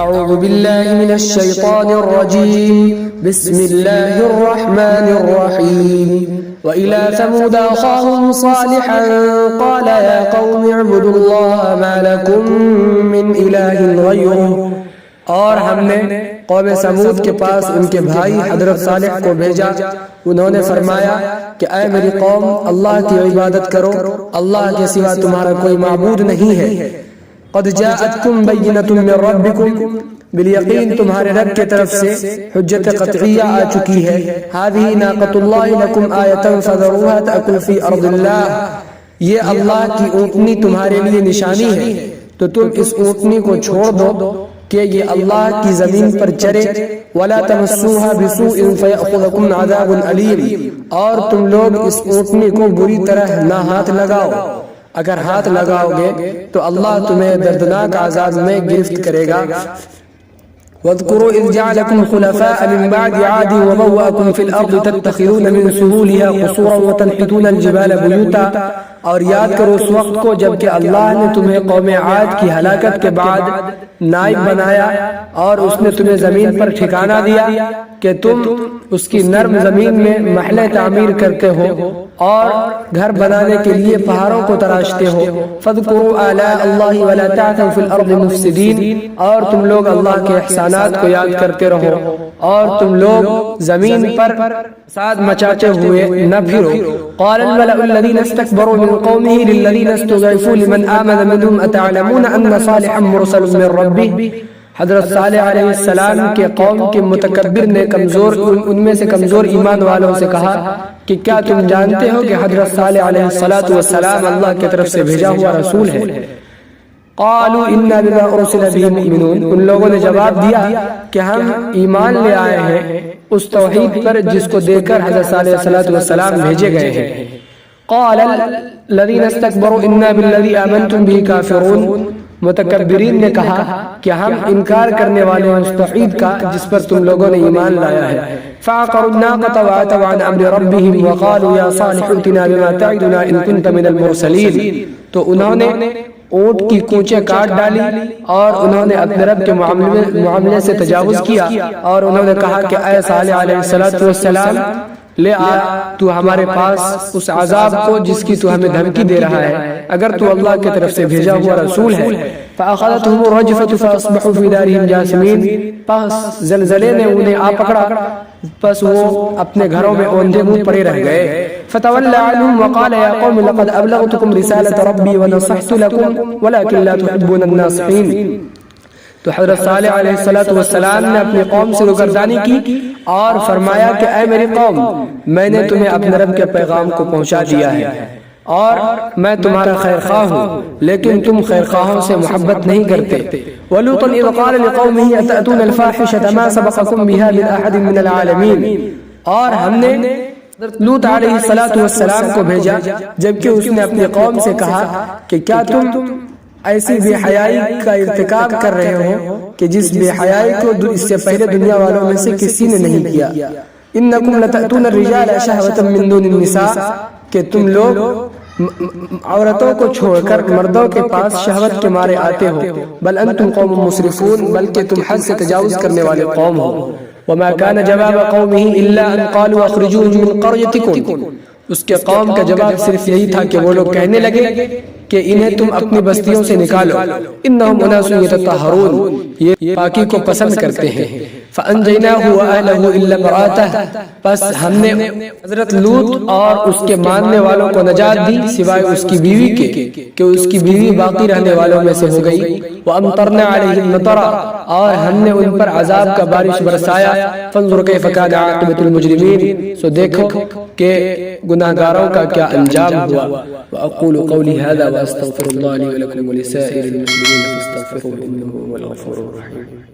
أعوذ بالله من الشيطان الرجيم بسم الله الرحمن الرحيم وإلى ثمود أخاهم صالحا قال يا قوم اعبدوا الله ما لكم من إله غيره. اور ہم نے قوم سمود کے پاس ان کے بھائی حضرت صالح کو بھیجا. انہوں نے فرمایا کہ اے میری قوم اللہ کی عبادت کرو, اللہ کے سوا تمہارا کوئی معبود نہیں ہے. قد جاءتکم بینۃ من ربکم, بالیقین تمہارے رب کی طرف سے حجت قطعیہ آ چکی ہے. هذه ناقۃ اللہ لکم آیۃ فذروها تأکل فی ارض اللہ, یہ اللہ کی اونٹنی تمہارے لیے نشانی ہے تو تم اس اونٹنی کو چھوڑ دو کہ یہ اللہ کی زمین پر چرے. ولا تمسوها بسوء فیأخذکم عذاب علیم, اور تم لوگ اس اونٹنی کو بری طرح نہ ہاتھ لگاؤ, اگر ہاتھ لگاؤ گے تو اللہ تمہیں دردناک عذاب میں گرفت کرے گا. واذكروا إذ جعلكم خلفاء من بعد عاد وبوأكم في الأرض تتخذون من سهولها قصورا وتنحتون الجبال بيوتا, اور یاد کرو اس وقت کو جبکہ اللہ نے تمہیں قوم عاد کی ہلاکت کے بعد نائب بنایا اور اس نے تمہیں زمین پر ٹھکانہ دیا کہ تم اس کی نرم زمین میں محلیں تعمیر کرتے ہو اور گھر بنانے کے لیے پہاڑوں کو تراشتے ہو. فاذکروا آلاء اللہ ولا تعثوا فی الارض مفسدین, اور تم لوگ اللہ کے احسانات کو یاد کرتے رہو اور تم لوگ زمین پر فساد مچاتے ہوئے نہ پھرو. قال الملأ الذين استكبروا من قومه للذين استضعفوا لمن آمن منهم أتعلمون أن صالحا مرسل من ربه. حضرت صالح علیہ السلام کے قوم کے متکبر نے ان میں سے کمزور ایمان والوں سے کہا کہ کیا تم جانتے ہو کہ حضرت صالح علیہ السلام اللہ کی طرف سے بھیجا ہوا رسول ہے. قالوا انا بما ارسل به مؤمنون, ان لوگوں نے جواب دیا کہ ہم ایمان لے آئے ہیں اس توحید پر جس کو دے کر حضرت صالح علیہ السلام بھیجے گئے ہیں. قال الذين استكبروا انا بالذي آمنتم به كافرون, متکبرین نے کہا کہ ہم انکار کرنے والے ہیں اس توحید کا جس پر تم لوگوں نے ایمان لایا ہے. فعقروا الناقة وعتوا عن امر ربهم وقالوا يا صالح ائتنا بما تعدنا ان كنت من المرسلين. تو انہوں نے اونٹ کی کونچیں کاٹ ڈالی اور انہوں نے اپنے رب کے معاملے سے تجاوز کیا اور انہوں نے کہا کہ اے صالح علیہ السلام لے آ تو ہمارے پاس اس عذاب کو جس کی تو ہمیں دھمکی دے رہا ہے اگر تو اللہ کی طرف سے بھیجا ہوا رسول ہے. فأخذتهم الرجفة فأصبحوا في دارهم جاثمين, پس زلزلے نے انہیں آ پکڑا پس وہ اپنے گھروں میں اوندھے منہ پڑے رہ گئے. فتولى عنهم وقال يا قوم لقد أبلغتكم رسالة ربي ونصحت لكم ولكن لا تحبون الناصحين. تو حضرت صالح علیہ السلام نے اپنی قوم سے روگردانی کی اور فرمایا کہ اے میری قوم میں نے تمہیں اپنے رب کے پیغام کو پہنچا دیا ہے اور میں تمہارا خیر خواہ ہوں, لیکن تم خیر خواہوں سے محبت نہیں کرتے. ولوطا اذ قال لقومه اتأتون الفاحشة ما سبقكم بها من احد من العالمین, اور ہم نے لوط علیہ السلام کو بھیجا جبکہ اس نے اپنی قوم سے کہا کہ کیا تم ایسی بے حیائی کا ارتکاب کر رہے ہو کہ جس بے حیائی کو اس سے پہلے دنیا والوں میں سے کسی نے نہیں کیا. انکم لتأتون الرجال شہوة من دون النساء, کہ تم لوگ عورتوں کو چھوڑ کر مردوں کے پاس شہوت کے مارے آتے ہو. بل انتم قوم مسرفون, بلکہ تم حد سے تجاوز کرنے والے قوم ہو. وما كان جواب قومه الا ان قالوا اخرجوهم من قريتكم, اس کے قوم کا جواب صرف یہی تھا کہ وہ لوگ کہنے لگے کہ انہیں تم اپنی بستیوں سے نکالو. انہم اناس یتطہرون, یہ پاکی کو پسند کرتے ہیں. فانجیناہ واہلہ الا امرأتہ, پس ہم نے حضرت لوط اور اس کے ماننے والوں کو نجات دی سوائے اس کی بیوی کے کہ اس کی بیوی باقی رہنے والوں میں سے ہو گئی. وامطرنا علیہم مطرا, اور ہم نے ان پر عذاب کا بارش برسایا. فانظر کیف کان عاقبۃ المجرمین, سو دیکھو کہ گناہگاروں کا کیا انجام ہوا. واقول قولی هذا واستغفر الله لي ولكم ولسائر المسلمين فاستغفروه انه هو الغفور الرحيم.